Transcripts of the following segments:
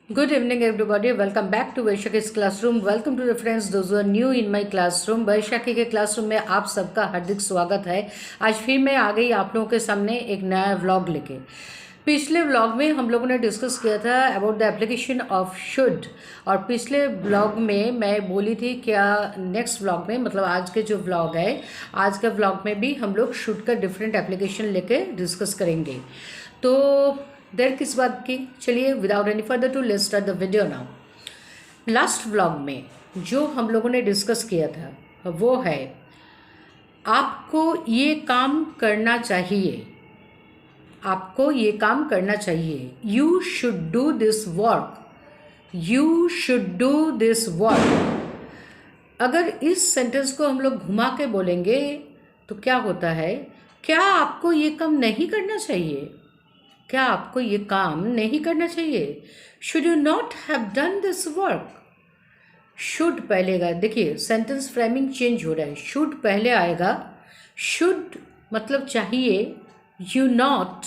Good evening, everybody. Welcome back to वैशाखी's classroom. Welcome to the friends those who are new in my classroom. Vaisakhi के classroom में आप सबका हार्दिक स्वागत है। आज फिर मैं आ गई आप लोगों के सामने एक नया व्लॉग लेके। पिछले व्लॉग में हम लोगों ने डिस्कस किया था about the application of should, और पिछले व्लॉग में मैं बोली थी क्या नेक्स्ट व्लॉग में, मतलब आज के जो व्लॉग है, आज का व्लॉग में भी हम लोग शुड का डिफरेंट एप्लीकेशन लेके डिस्कस करेंगे। तो देर किस बात की, चलिए without any further to let's start the video now. Last vlog में जो हम लोगों ने डिस्कस किया था वो है आपको ये काम करना चाहिए, आपको ये काम करना चाहिए। You should do this work, you should do this work. अगर इस सेंटेंस को हम लोग घुमा के बोलेंगे तो क्या होता है, क्या आपको ये काम नहीं करना चाहिए, क्या आपको ये काम नहीं करना चाहिए। Should you not have done this work. Should पहले का देखिए, सेंटेंस फ्रेमिंग चेंज हो रहा है। शुड पहले आएगा, शुड मतलब चाहिए, यू नॉट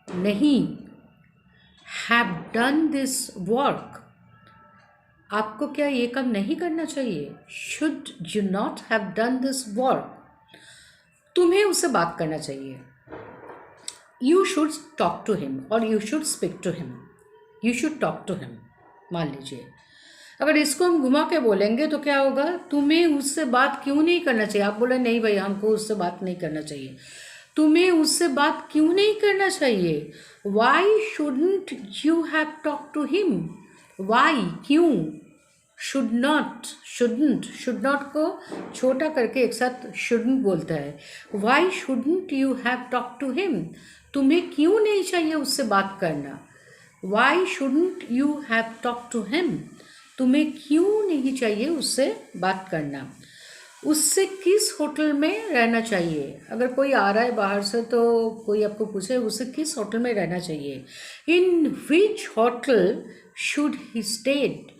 नहीं, हैव डन दिस वर्क आपको क्या ये काम नहीं करना चाहिए। Should you not have done this work, तुम्हें उससे बात करना चाहिए। You should talk to him और you should speak to him, you should talk to him। मान लीजिए अगर इसको हम घुमा के बोलेंगे तो क्या होगा, तुम्हें उससे बात क्यों नहीं करना चाहिए। आप बोले नहीं भाई हमको उससे बात नहीं करना चाहिए, तुम्हें उससे बात क्यों नहीं करना चाहिए। Why shouldn't you have talked to him? Why क्यों, शुड नॉट, शुड नॉट को छोटा करके एक साथ शुडंट बोलता है। Why shouldn't you have talk to him, तुम्हें क्यों नहीं चाहिए उससे बात करना। Why shouldn't you have talk to him, तुम्हें क्यों नहीं चाहिए उससे बात करना। उससे किस होटल में रहना चाहिए। अगर कोई आ रहा है बाहर से तो कोई आपको पूछे उससे किस होटल में रहना चाहिए। In which hotel should he stayed,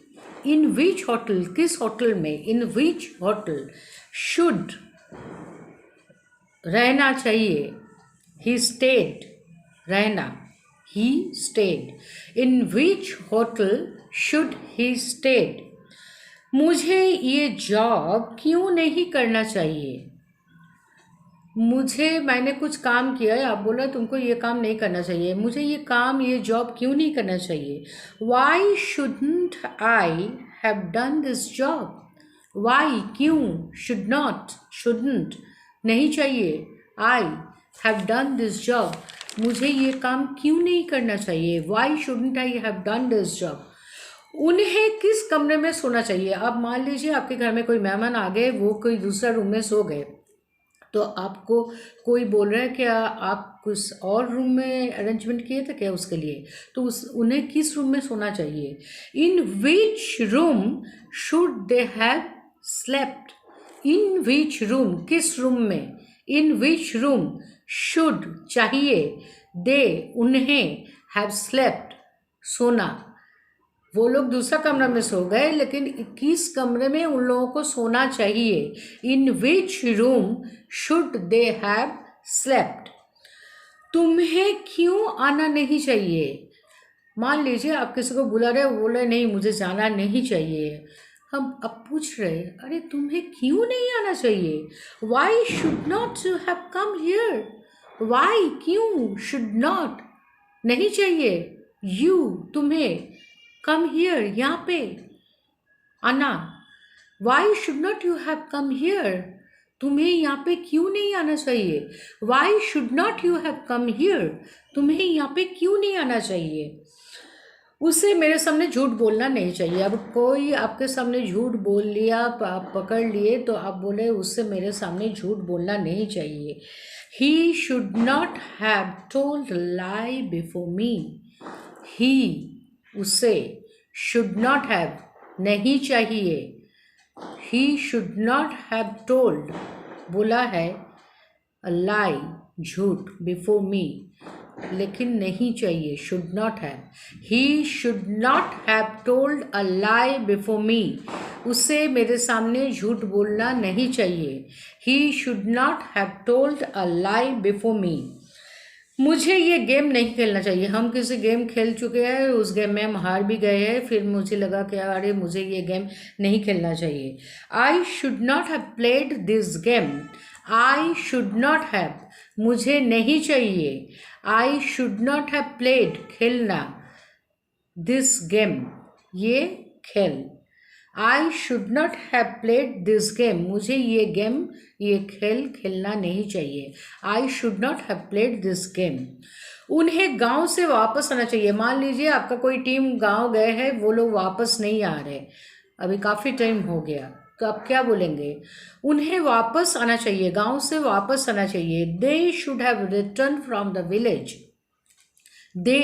in which hotel किस होटल में, इन विच होटल शुड रहना चाहिए, ही स्टेड रहना, ही stayed. In which hotel should he state. मुझे ये जॉब क्यों नहीं करना चाहिए। मुझे, मैंने कुछ काम किया है, आप बोला तुमको ये काम नहीं करना चाहिए, मुझे ये काम, ये जॉब क्यों नहीं करना चाहिए। Why shouldn't I have done this job. Why क्यों, शुड नॉट शुडंट नहीं चाहिए, I have done this job मुझे ये काम क्यों नहीं करना चाहिए। Why shouldn't I have done this job. उन्हें किस कमरे में सोना चाहिए। अब मान लीजिए आपके घर में कोई मेहमान आ गए, वो कोई दूसरा रूम में सो गए, तो आपको कोई बोल रहा है कि आप कुछ और रूम में अरेंजमेंट किए थे क्या उसके लिए, तो उन्हें किस रूम में सोना चाहिए। In which room should they have slept. In which room किस रूम में, इन विच रूम शुड चाहिए, दे उन्हें, हैव स्लेप्ट सोना। वो लोग दूसरा कमरा में सो गए लेकिन किस कमरे में उन लोगों को सोना चाहिए। In which room should they have slept. तुम्हें क्यों आना नहीं चाहिए। मान लीजिए आप किसी को बुला रहे हो, बोले नहीं मुझे जाना नहीं चाहिए। हम अब पूछ रहे अरे तुम्हें क्यों नहीं आना चाहिए। Why should not you have come here. Why क्यों, शुड नॉट नहीं चाहिए, यू तुम्हें, कम हियर यहाँ पे आना। Why should not you have come here, तुम्हें यहाँ पे क्यों नहीं आना चाहिए। Why should not you have come here, तुम्हें यहाँ पे क्यों नहीं आना चाहिए। उसे मेरे सामने झूठ बोलना नहीं चाहिए। अब कोई आपके सामने झूठ बोल लिया, आप पकड़ लिए, तो आप बोले उससे मेरे सामने झूठ बोलना नहीं चाहिए। He should not have told lie before me. He उसे, शुड नॉट हैव नहीं चाहिए, he should not have told बोला है, अ लाई झूठ, बिफोर मी लेकिन नहीं चाहिए, should not have. He should not have told a lie before मी, उसे मेरे सामने झूठ बोलना नहीं चाहिए। He should not have told a lie before मी। मुझे ये गेम नहीं खेलना चाहिए। हम किसी गेम खेल चुके हैं, उस गेम में हम हार भी गए हैं, फिर मुझे लगा कि अरे मुझे ये गेम नहीं खेलना चाहिए। I should not have played this game. I should not have, मुझे नहीं चाहिए। I should not have played, खेलना, दिस गेम, ये खेल। आई should not have played this game, मुझे ये गेम, ये खेल खेलना नहीं चाहिए। I should not have played this game. उन्हें गांव से वापस आना चाहिए। मान लीजिए आपका कोई टीम गांव गए हैं, वो लोग वापस नहीं आ रहे, अभी काफ़ी टाइम हो गया, तो आप क्या बोलेंगे? उन्हें वापस आना चाहिए, गांव से वापस आना चाहिए। They should have return from the village. They,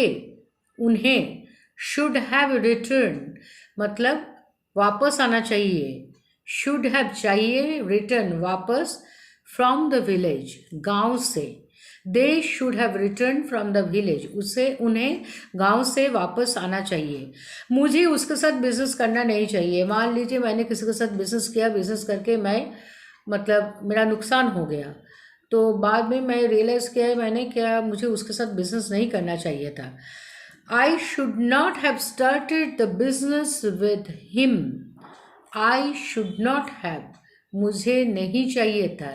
उन्हें, शुड हैव रिटर्न मतलब वापस आना चाहिए। शुड हैव चाहिए, रिटर्न वापस, फ्रॉम द विलेज गांव से। They should have return from the village, उसे, उन्हें गांव से वापस आना चाहिए। मुझे उसके साथ बिजनेस करना नहीं चाहिए। मान लीजिए मैंने किसी के साथ बिजनेस किया, बिजनेस करके मैं मतलब मेरा नुकसान हो गया, तो बाद में मैं रियलाइज़ किया मैंने क्या मुझे उसके साथ बिजनेस नहीं करना चाहिए था। I should not have started the business with him. I should not have, मुझे नहीं चाहिए था,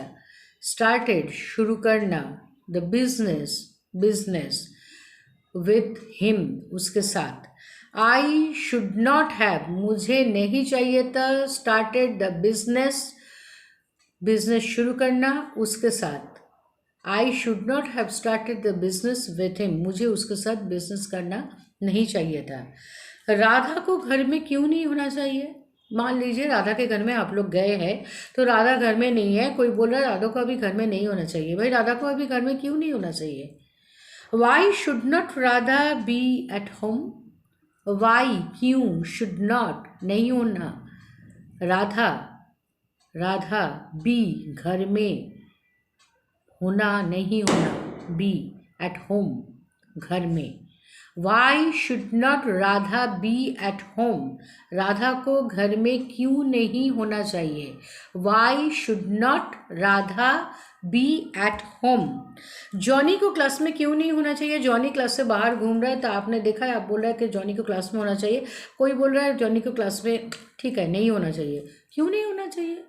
started, शुरू करना, the business, business, with him, उसके साथ। I should not have, मुझे नहीं चाहिए था, started the business, business शुरू करना, उसके साथ। आई should not have started the business with him, मुझे उसके साथ बिजनेस करना नहीं चाहिए था। राधा को घर में क्यों नहीं होना चाहिए? मान लीजिए राधा के घर में आप लोग गए हैं, तो राधा घर में नहीं है, कोई बोल रहा है राधा को अभी घर में नहीं होना चाहिए। भाई राधा को अभी घर में क्यों नहीं होना चाहिए? Why should not Radha be at home. Why, क्यों, शुड नॉट, नहीं होना, राधा, राधा, बी, घर में, होना, नहीं होना, बी, एट होम, घर में। Why should not Radha be at home, Radha को घर में क्यों नहीं होना चाहिए? Why should not Radha be at home. Johnny को क्लास में क्यों नहीं होना चाहिए? जॉनी क्लास से बाहर घूम रहा है, तो आपने देखा है, आप बोल रहे हैं कि जॉनी को क्लास में होना चाहिए, कोई बोल रहा है जॉनी को क्लास में, ठीक है, नहीं होना चाहिए। क्यों नहीं होना चाहिए?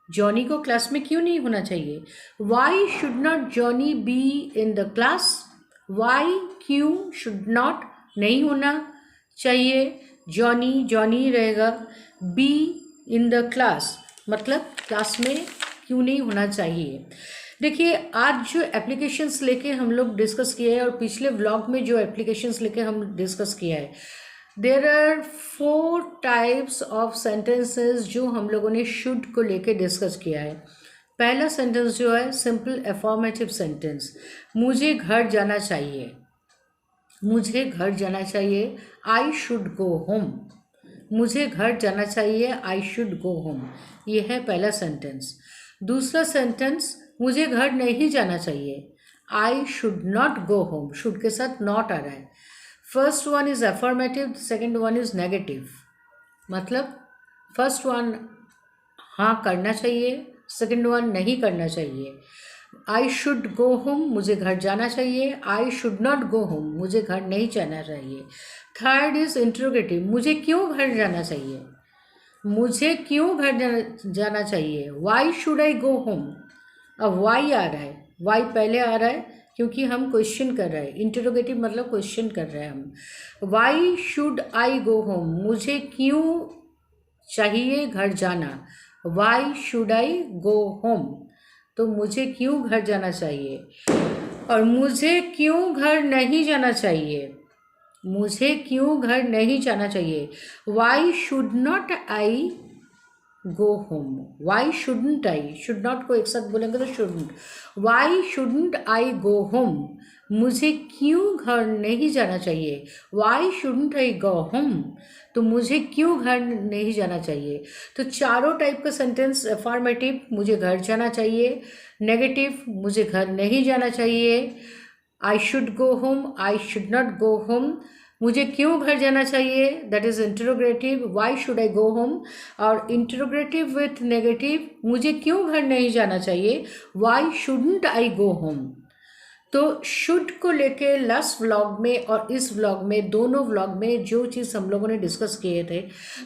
जॉनी को क्लास में क्यों नहीं होना चाहिए? Why should not Johnny be in the class. Why, क्यों, शुड नॉट, नहीं होना चाहिए, जॉनी, जॉनी रहेगा, बी इन द क्लास मतलब क्लास में क्यों नहीं होना चाहिए। देखिए आज जो एप्लीकेशंस लेके हम लोग डिस्कस किए हैं और पिछले व्लॉग में जो एप्लीकेशंस लेके हम डिस्कस किया है, there are 4 types of sentences जो हम लोगों ने शुड को लेके डिस्कस किया है। पहला सेंटेंस जो है सिंपल अफर्मेटिव सेंटेंस, मुझे घर जाना चाहिए, मुझे घर जाना चाहिए, आई शुड गो होम, मुझे घर जाना चाहिए, आई शुड गो होम, ये है पहला सेंटेंस। दूसरा सेंटेंस, मुझे घर नहीं जाना चाहिए, I should not go home, should के साथ नॉट आ रहा है। First one is affirmative, second one is negative, मतलब फर्स्ट वन हाँ करना चाहिए, सेकेंड वन नहीं करना चाहिए। आई शुड गो होम, मुझे घर जाना चाहिए, I should not go home, मुझे घर नहीं जाना चाहिए। थर्ड इज इंट्रोगेटिव, मुझे क्यों घर जाना चाहिए, मुझे क्यों घर जाना चाहिए, why should I go home. अब वाई आ रहा है, वाई पहले आ रहा है क्योंकि हम क्वेश्चन कर रहे हैं, इंटरोगेटिव मतलब क्वेश्चन कर रहे हैं हम। Y should I go home, मुझे क्यों चाहिए घर जाना, Y should I go home, तो मुझे क्यों घर जाना चाहिए। और मुझे क्यों घर नहीं जाना चाहिए, मुझे क्यों घर नहीं जाना चाहिए, why should not I go home, why shouldn't I, should not को एक साथ बोलेंगे तो shouldn't, why shouldn't I go home, मुझे क्यों घर नहीं जाना चाहिए, why shouldn't I go home, तो मुझे क्यों घर नहीं जाना चाहिए। तो चारों टाइप का सेंटेंस, अफर्मेटिव मुझे घर जाना चाहिए, नेगेटिव मुझे घर नहीं जाना चाहिए, I should go home, I should not go home, मुझे क्यों घर जाना चाहिए, that is interrogative, why should I go home. और इंटरोगेटिव विथ नेगेटिव, मुझे क्यों घर नहीं जाना चाहिए, why shouldn't I go home. तो शुड को लेके लास्ट व्लॉग में और इस व्लॉग में, दोनों व्लॉग में जो चीज़ हम लोगों ने डिस्कस किए थे,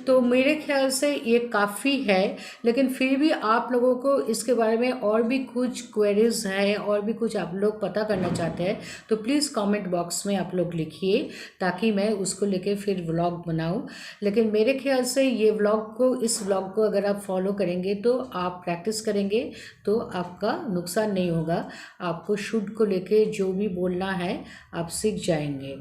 तो मेरे ख्याल से ये काफ़ी है। लेकिन फिर भी आप लोगों को इसके बारे में और भी कुछ क्वेरीज है और भी कुछ आप लोग पता करना चाहते हैं, तो प्लीज़ कमेंट बॉक्स में आप लोग लिखिए, ताकि मैं उसको लेके फिर व्लॉग बनाऊँ। लेकिन मेरे ख्याल से ये व्लॉग को, इस व्लॉग को अगर आप फॉलो करेंगे तो आप प्रैक्टिस करेंगे तो आपका नुकसान नहीं होगा। आपको शुड को लेके जो भी बोलना है आप सीख जाएंगे।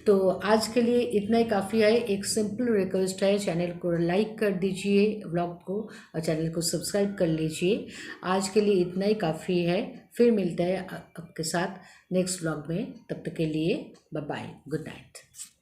तो आज के लिए इतना ही काफ़ी है। एक सिंपल रिक्वेस्ट है, चैनल को लाइक कर दीजिए, व्लॉग को, और चैनल को सब्सक्राइब कर लीजिए। आज के लिए इतना ही काफ़ी है। फिर मिलते हैं आपके साथ नेक्स्ट व्लॉग में। तब तक के लिए बाय बाय, गुड नाइट।